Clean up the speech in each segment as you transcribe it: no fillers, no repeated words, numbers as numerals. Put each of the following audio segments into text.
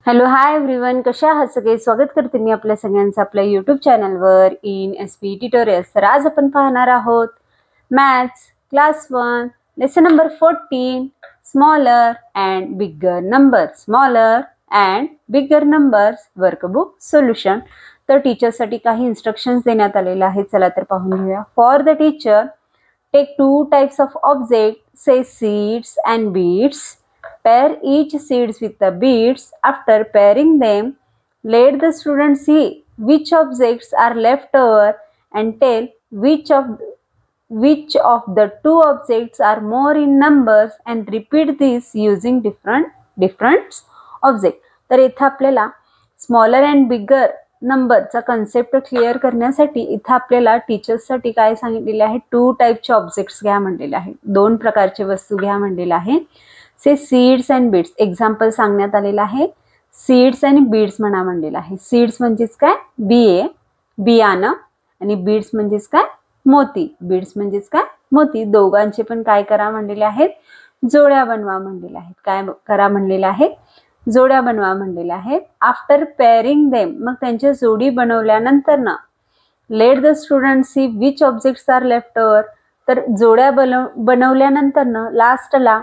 Hello hi everyone, कशा आहात सगळे? स्वागत करते मी आपल्या सगळ्यांचं आपल्या यूट्यूब चॅनलवर इन एसपी ट्युटोरियल्स. तर आज आपण पाहणार आहोत maths class 1 lesson number 14 smaller and bigger numbers. Smaller and bigger numbers workbook solution. तर टीचरसाठी काही इन्स्ट्रक्शन्स देण्यात आलेले आहेत. चला तर पाहून घेऊया. For the teacher, take 2 types of object, say seeds and beads. Pair each seeds with the beads. After pairing them, let the student see which objects are left over and tell which of the two objects are more in numbers, and repeat this using different objects. तर इथे आपल्याला smaller and बिगर नंबरचा concept clear करण्यासाठी इथे आपल्याला टीचर्ससाठी काय सांगितलेले आहे, 2 टाइपचे ऑब्जेक्ट्स घ्या म्हणलेले आहे. 2 प्रकारचे वस्तू घ्या म्हणलेले आहे. से सीड्स अँड बीड्स. एक्झाम्पल सांगण्यात आलेलं आहे. सीड्स आणि बीड्स म्हणा म्हणलेलं आहे. सीड्स म्हणजेच काय, बियाणं, आणि बीड्स म्हणजेच काय, मोती. बीड्स म्हणजेच काय, मोती. दोघांचे पण काय करा म्हणलेले आहेत, जोड्या बनवा म्हणलेले आहेत. काय करा म्हणलेले आहेत, जोड्या बनवा म्हणलेल्या आहेत. आफ्टर पेअरिंग देम, मग त्यांच्या जोडी बनवल्यानंतर ना, let the student see which objects are left over. तर जोड्या बनवल्यानंतर ना लास्टला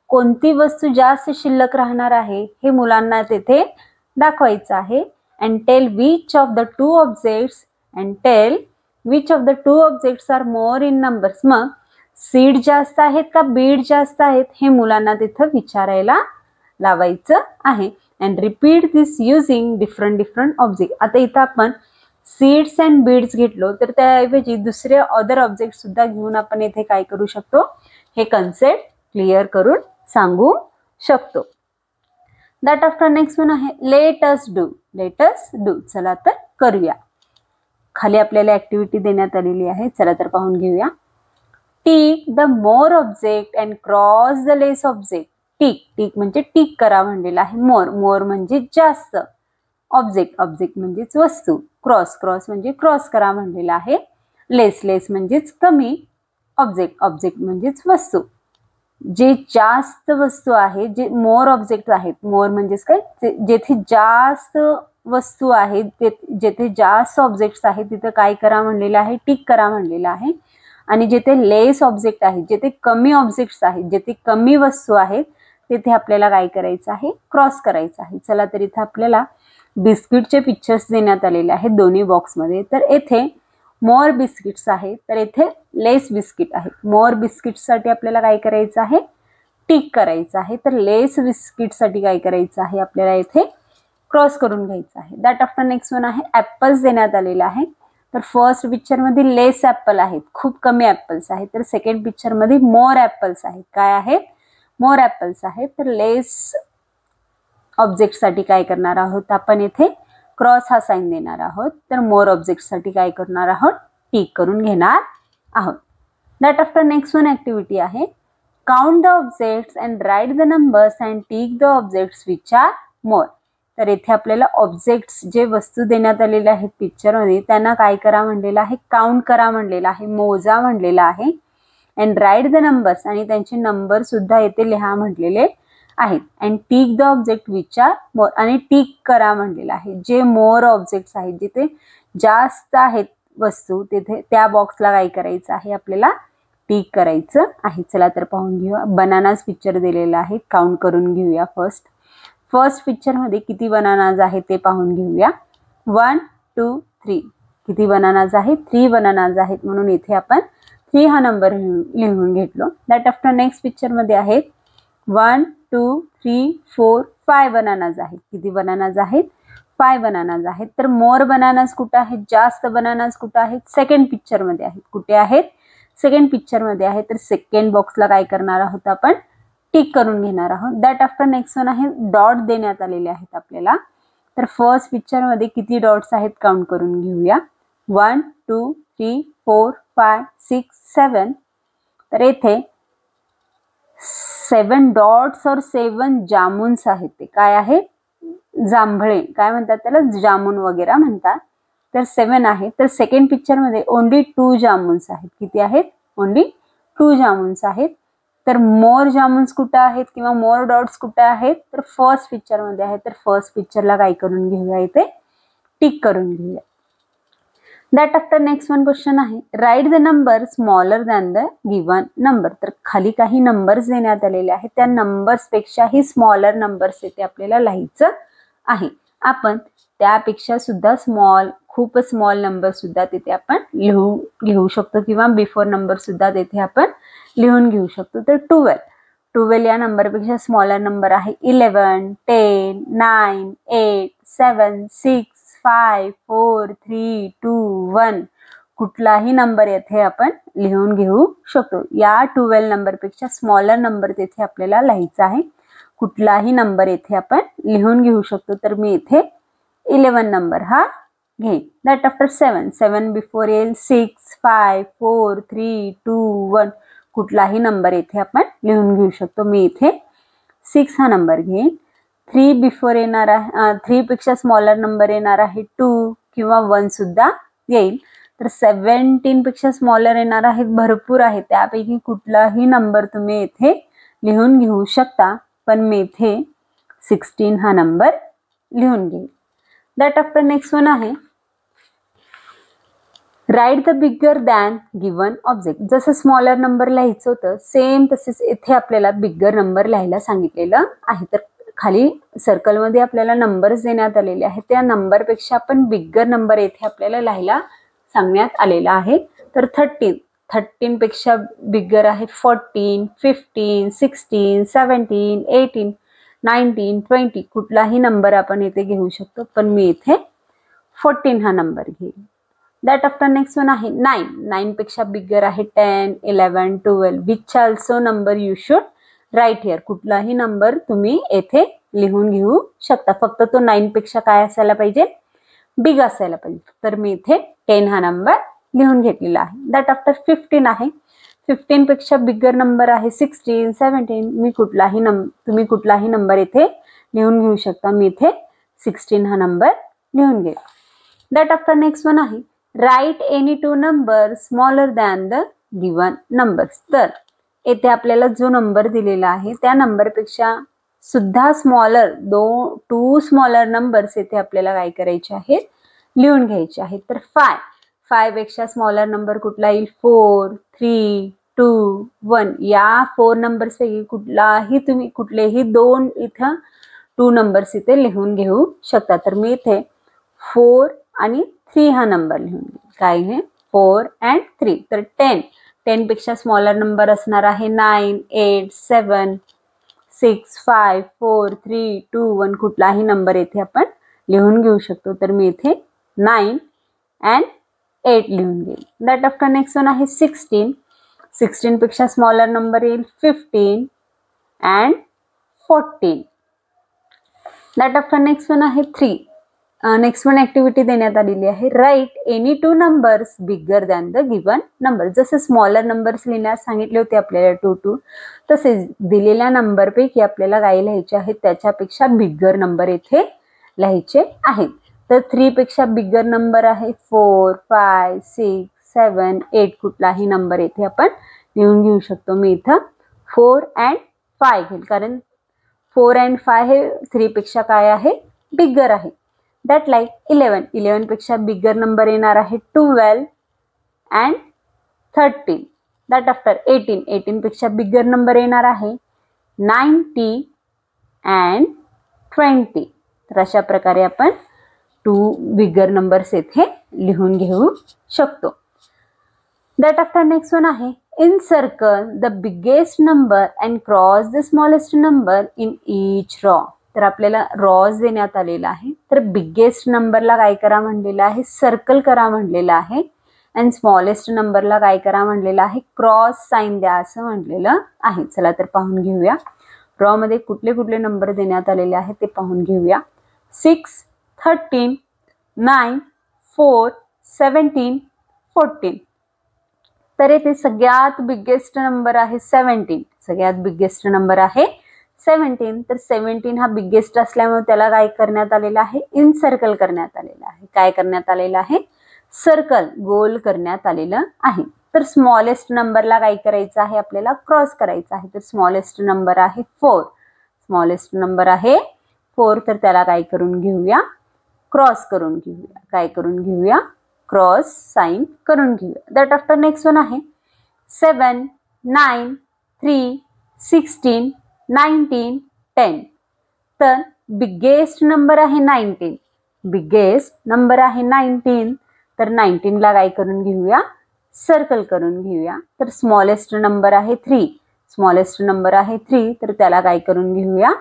कोणती वस्तू जास्त शिल्लक राहणार आहे हे मुलांना तेथे दाखवायचं आहे. And tail which of the two objects are more in numbers. मग सीड जास्त आहेत का बीड जास्त आहेत हे मुलांना तिथं विचारायला लावायचं आहे. And repeat this using different object. आता इथं आपण सीड्स अँड बीड्स घेतलो तर त्याऐवजी दुसरे अदर ऑब्जेक्ट सुद्धा घेऊन आपण इथे काय करू शकतो, हे कन्सेप्ट क्लिअर करून सांगू शकतो. दॅट आफ्टर नेक्स्ट वन आहे लेट अस डू. चला तर करूया. खाली आपल्याला ऍक्टिव्हिटी देण्यात आलेली आहे. चला तर पाहून घेऊया. Tick the more object and cross the less object. Tick म्हणजे टिक करा म्हणलेला आहे. मोर म्हणजे जास्त, ऑब्जेक्ट म्हणजेच वस्तू, क्रॉस म्हणजे क्रॉस करा म्हणलेला आहे. लेस म्हणजेच कमी, ऑब्जेक्ट म्हणजेच वस्तू. जे जास्त वस्तू आहे, जे मोर ऑब्जेक्ट आहेत, मोर म्हणजेच काय, जेथे जास्त वस्तू आहेत, जेथे जास्त ऑब्जेक्ट्स आहेत तिथे काय करा म्हणलेलं आहे, टिक करा म्हणलेलं आहे. आणि जेथे लेस ऑब्जेक्ट आहेत, जेथे कमी ऑब्जेक्ट्स आहेत, जेथे कमी वस्तू आहेत तिथे आपल्याला काय करायचं आहे, क्रॉस करायचं आहे. चला तर इथे आपल्याला बिस्किटचे पिक्चर्स देण्यात आलेले आहेत दोन्ही बॉक्समध्ये. तर येथे मोर बिस्किट्स आहेत, तर येथे लेस बिस्किट आहेत. मोर बिस्किटसाठी आपल्याला काय करायचं आहे, टिक करायचं आहे. तर लेस बिस्किटसाठी काय करायचं आहे, आपल्याला येथे क्रॉस करून घ्यायचं आहे. दॅट आफ्टर नेक्स्ट वन आहे ऍपल्स देण्यात आलेले आहे. तर फर्स्ट पिक्चरमध्ये लेस ऍपल आहेत, खूप कमी ऍपल्स आहेत. तर सेकंड पिक्चरमध्ये मोर ऍपल्स आहेत. काय आहेत, मोर ऍपल्स आहेत. तर लेस ऑब्जेक्टसाठी काय करणार आहोत आपण, येथे क्रॉस हा साइन देणार आहोत. तर मोर ऑब्जेक्टसाठी काय करणार आहोत, टिक करून घेणार आहोत. That after next one activity आहे count the objects and write the numbers and tick the objects which are more. तर येथे आपल्याला ऑब्जेक्ट्स जे वस्तू देण्यात आलेले आहेत पिक्चरमध्ये त्यांना काय करा म्हणलेलं आहे, काउंट करा म्हणलेलं आहे, मोजा म्हणलेलं आहे. अँड राईट द नंबर्स, आणि त्यांचे नंबर सुद्धा येथे लिहा म्हटलेले आहेत. And tick the object which are मोर, आणि टिक करा म्हणलेलं आहे. जे मोर ऑब्जेक्ट्स आहेत, जिथे जास्त आहेत वस्तू, तिथे त्या बॉक्सला काय करायचं आहे, आपल्याला टिक करायचं आहे. चला तर पाहून घेऊया. बनानाज पिक्चर दिलेला आहे, काउंट करून घेऊया. फर्स्ट पिक्चरमध्ये किती बनानाज आहेत ते पाहून घेऊया. 1 2 3. किती बनानाज आहेत, 3 बनानाज आहेत. म्हणून इथे आपण 3 हा नंबर लिहून घेतलो. दॅट आफ्टर नेक्स्ट पिक्चरमध्ये आहेत 1 2 3 4 5 बनानाज आहेत. किती बनानाज आहेत, 5 बनानाज आहेत. तर मोर बनानाज कुठे आहेत, जास्त बनानाज कुठे आहेत, सेकंड पिक्चरमध्ये आहेत. कुठे आहेत, सेकंड पिक्चरमध्ये आहेत. तर सेकंड बॉक्सला काय करणार आहोत, आपण टिक करून घेणार आहोत. दॅट आफ्टर नेक्स्ट वन आहे डॉट देण्यात आलेले आहेत आपल्याला. तर फर्स्ट पिक्चरमध्ये किती डॉट्स आहेत काउंट करून घेऊया. 1 2 3 4 5 6 7. तर येथे 7 डॉट्स और 7 जामुन्स आहेत. ते काय आहेत, जांभळे, काय म्हणतात त्याला, जामुन वगैरे म्हणतात. तर 7 आहे. तर सेकंड पिक्चरमध्ये ओनली 2 जामुन्स आहेत. किती आहेत, ओनली 2 जामुन्स आहेत. तर मोर जामुन्स कुठे आहेत किंवा मोर डॉट्स कुठे आहेत, तर फर्स्ट पिक्चर मध्ये आहे. तर फर्स्ट पिक्चरला काय करून घेऊया, इथे टिक करून घेऊया. That after next one question आहे, write the number smaller than the given number. तर खाली काही नंबर्स देण्यात आलेले आहेत, त्या नंबर्स पेक्षाही स्मॉलर नंबर्स इथे आपल्याला लिहायचं आहे. आपण त्यापेक्षा सुद्धा खूप स्मॉल नंबर सुद्धा तिथे आपण घेऊ शकतो किंवा बिफोर नंबर सुद्धा तिथे आपण लिहून घेऊ शकतो. तर 12 या नंबरपेक्षा स्मॉलर नंबर आहे. 11, 10, 9, 8, 7, 6, 5, 4, 3, 2, 1 कुठलाही नंबर येथे आपण लिहून घेऊ शकतो. या 12 नंबरपेक्षा स्मॉलर नंबर तिथे आपल्याला लिहायचा आहे. कुठलाही नंबर येथे आपण लिहून घेऊ शकतो. तर मी इथे 11 नंबर हा घेईन. दॅट आफ्टर 7 बिफोर येईल. 6, 5, 4, 3, 2, 1 कुठलाही नंबर येथे आपण लिहून घेऊ शकतो. मी इथे 6 हा नंबर घेईन. 3 बिफोर येणार आहे, 3 पेक्षा स्मॉलर नंबर येणार आहे 2 किंवा 1 सुद्धा येईल. तर 17 पेक्षा स्मॉलर येणार आहेत, भरपूर आहे. त्यापैकी कुठलाही नंबर तुम्ही इथे लिहून घेऊ शकता, पण मी इथे 16 हा नंबर लिहून घेईन. दॅट आफ्टर नेक्स्ट वन आहे, write the bigger than given object. जसं स्मॉलर नंबर लिहायचं होतं, सेम तसेच इथे आपल्याला बिगर नंबर लिहायला सांगितलेलं आहे. तर खाली सर्कलमध्ये आपल्याला नंबर्स देण्यात आलेले आहेत, त्या नंबरपेक्षा आपण बिगर नंबर येथे आपल्याला लिहायला सांगण्यात आलेला आहे. तर 13 पेक्षा बिगर आहे 14, 15, 16, 17, 18, 19, 20 कुठलाही नंबर आपण इथे घेऊ शकतो, पण मी इथे 14 हा नंबर घेईन. दॅट आफ्टर नेक्स्ट वन आहे 9 पेक्षा बिगर आहे 10, 11, 12 which also number you should write here. कुठलाही नंबर तुम्ही येथे लिहून घेऊ शकता, फक्त तो 9 पेक्षा काय असायला पाहिजे, बिग असायला पाहिजे. तर मी इथे 10 हा नंबर लिहून घेतलेला आहे. दॅट आफ्टर 15 आहे. 15 पेक्षा बिगर नंबर आहे 16, 17 तुम्ही कुठलाही नंबर इथे लिहून घेऊ शकता. मी इथे 16 हा नंबर लिहून घेईन. दॅट आफ्टर नेक्स्ट वन आहे, write any 2 number smaller than the given numbers. तर येथे आपल्याला जो नंबर दिलेला आहे त्या नंबरपेक्षा सुद्धा स्मॉलर 2 स्मॉलर नंबर्स येथे आपल्याला काय करायचे आहेत, लिहून घ्यायचे आहेत. तर 5 पेक्षा स्मॉलर नंबर कुठला येईल, 4, 3, 2, 1 या 4 नंबर्स पैकी कुठलेही 2 इथं 2 नंबर्स इथे लिहून घेऊ शकता. तर मी इथे 4 आणि 3 हा नंबर लिहून घेईन. काय आहे 4 and 3. तर 10 पेक्षा स्मॉलर नंबर असणार आहे 9, 8, 7, 6, 5, 4, 3, 2, 1 कुठलाही नंबर येथे आपण लिहून घेऊ शकतो. तर मी इथे 9 and 8 लिहून घेईन. दॅट आफ्टर नेक्स्ट वन आहे 16 पेक्षा स्मॉलर नंबर येईल 15 and 14. That after next one आहे 3. नेक्स्ट वन ऍक्टिव्हिटी देण्यात आलेली आहे, write any 2 numbers bigger than the given number. जसं स्मॉलर नंबर्स लिहिण्यास सांगितले होते आपल्याला 2, तसेच दिलेल्या नंबरपैकी आपल्याला काय लिहायचे आहेत, त्याच्यापेक्षा बिगर नंबर येथे लिहायचे आहेत. तर 3 पेक्षा बिगर नंबर आहे 4, 5, 6, 7, 8 कुठलाही नंबर येथे आपण लिहून घेऊ शकतो. मी इथं 4 and 5 घेईल, कारण 4 and 5 हे 3 पेक्षा काय आहे, बिगर आहे. दॅट लाईक 11 पेक्षा बिगर नंबर येणार आहे 12 and 13. दॅट आफ्टर 18 पेक्षा बिगर नंबर येणार आहे 90 and 20. तर अशा प्रकारे आपण 2 बिगर नंबर्स येथे लिहून घेऊ शकतो. दॅट आफ्टर नेक्स्ट वन आहे, in circle the biggest number and cross the smallest number in each raw. तर आपल्याला रॉज देण्यात आलेला आहे. तर बिगेस्ट नंबरला काय करा म्हणलेलं आहे, सर्कल करा म्हणलेलं आहे. अँड स्मॉलेस्ट नंबरला काय करा म्हणलेलं आहे, क्रॉस साईन द्या असं म्हणलेलं आहे. चला तर पाहून घेऊया रॉ मध्ये कुठले कुठले नंबर देण्यात आलेले आहेत ते पाहून घेऊया. 6, 13, 9, 4, 17, 14. तर येथे सगळ्यात बिगेस्ट नंबर आहे 17. सगळ्यात बिगेस्ट नंबर आहे 17. तर 17 हा बिगेस्ट असल्यामुळे त्याला काय करण्यात आलेला आहे, इन सर्कल करण्यात आलेला आहे. काय करण्यात आलेलं आहे, सर्कल गोल करण्यात आलेलं आहे. तर स्मॉलेस्ट नंबरला काय करायचं आहे, आपल्याला क्रॉस करायचं आहे. तर स्मॉलेस्ट नंबर आहे 4. स्मॉलेस्ट नंबर आहे 4. तर त्याला काय करून घेऊया, क्रॉस करून घेऊया. काय करून घेऊया, क्रॉस साइन करून घेऊया. दॅट आफ्टर नेक्स्ट वन आहे 7, 9, 3, 16, 19, 10. तर बिगेस्ट नंबर आहे 19. बिगेस्ट नंबर आहे 19. तर 19 ला काय करून घेऊया, सर्कल करून घेऊया. तर स्मॉलेस्ट नंबर आहे 3. स्मॉलेस्ट नंबर आहे 3. तर त्याला काय करून घेऊया,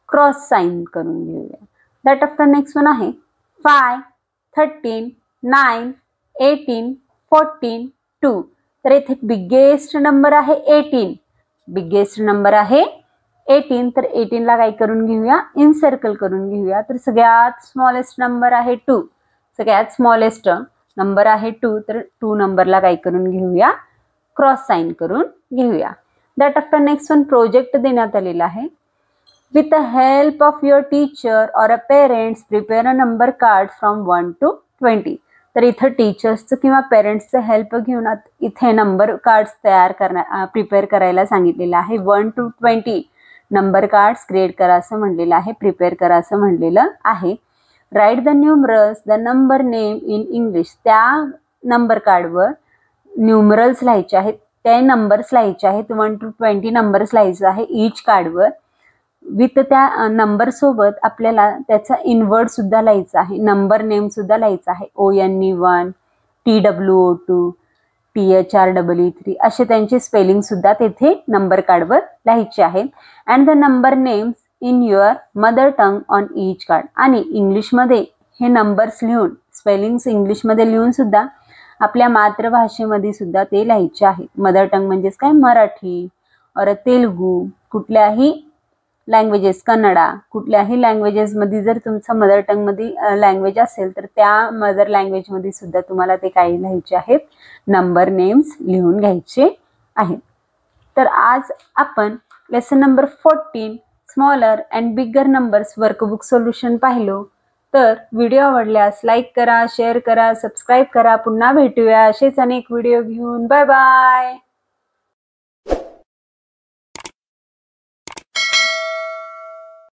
क्रॉस साइन करून घेऊया. दॅट आफ्टर नेक्स्ट वन आहे 5, 13, 9, 18, 14, 2. तर इथे बिगेस्ट नंबर आहे 18. बिगेस्ट नंबर आहे 18. तर 18 ला काय करून घेऊया, इन सर्कल करून घेऊया. तर सगळ्यात स्मॉलेस्ट नंबर आहे 2. सगळ्यात स्मॉलेस्ट नंबर आहे 2. तर 2 नंबरला काय करून घेऊया, क्रॉस साइन करून घेऊया. That after next one project देण्यात आलेला आहे. With the help of your teacher or a parents, prepare a number card from 1 to 20. तर इथं टीचर्सचं किंवा पेरेंट्सचं हेल्प घेऊन इथे नंबर कार्ड्स प्रिपेअर करायला सांगितलेलं आहे. 1 to 20 नंबर कार्ड्स क्रिएट करा असं म्हणलेलं आहे, प्रिपेअर करा असं म्हणलेलं आहे. Write the numerals the number name in English. त्या नंबर कार्डवर न्यूमरल्स लिहायचे आहेत, ते नंबर्स लिहायचे आहेत. 1 to 20 नंबर्स लिहायचं आहे ईच कार्डवर. विथ त्या नंबर सोबत आपल्याला त्याचा इनवर्ड सुद्धा लिहायचा आहे, नंबर नेम सुद्धा लिहायचा आहे. ONE1, TWO2, THREE3 असे त्यांचे स्पेलिंग सुद्धा तेथे नंबर कार्डवर लिहायचे आहेत. And the number names in your mother tongue on each card. आणि इंग्लिशमध्ये हे नंबर्स लिहून, स्पेलिंग्स इंग्लिशमध्ये लिहून सुद्धा आपल्या मातृभाषेमध्ये सुद्धा ते लिहायचे आहेत. मदर टंग म्हणजेच काय, मराठी और तेलुगू, कुठल्याही लँग्वेजेस, कन्नडा, कुठल्याही लँग्वेजेसमध्ये जर तुमचं मदर टंगमध्ये लँग्वेज असेल तर त्या मदर लँग्वेजमध्ये सुद्धा तुम्हाला ते काही लिहायचे आहेत, नंबर नेम्स लिहून घ्यायचे आहेत. तर आज आपण lesson number 14 smaller and bigger numbers workbook solution पाहिलो. तर व्हिडिओ आवडल्यास लाईक करा, शेअर करा, सबस्क्राईब करा. पुन्हा भेटूया असेच अनेक व्हिडिओ घेऊन. Bye bye.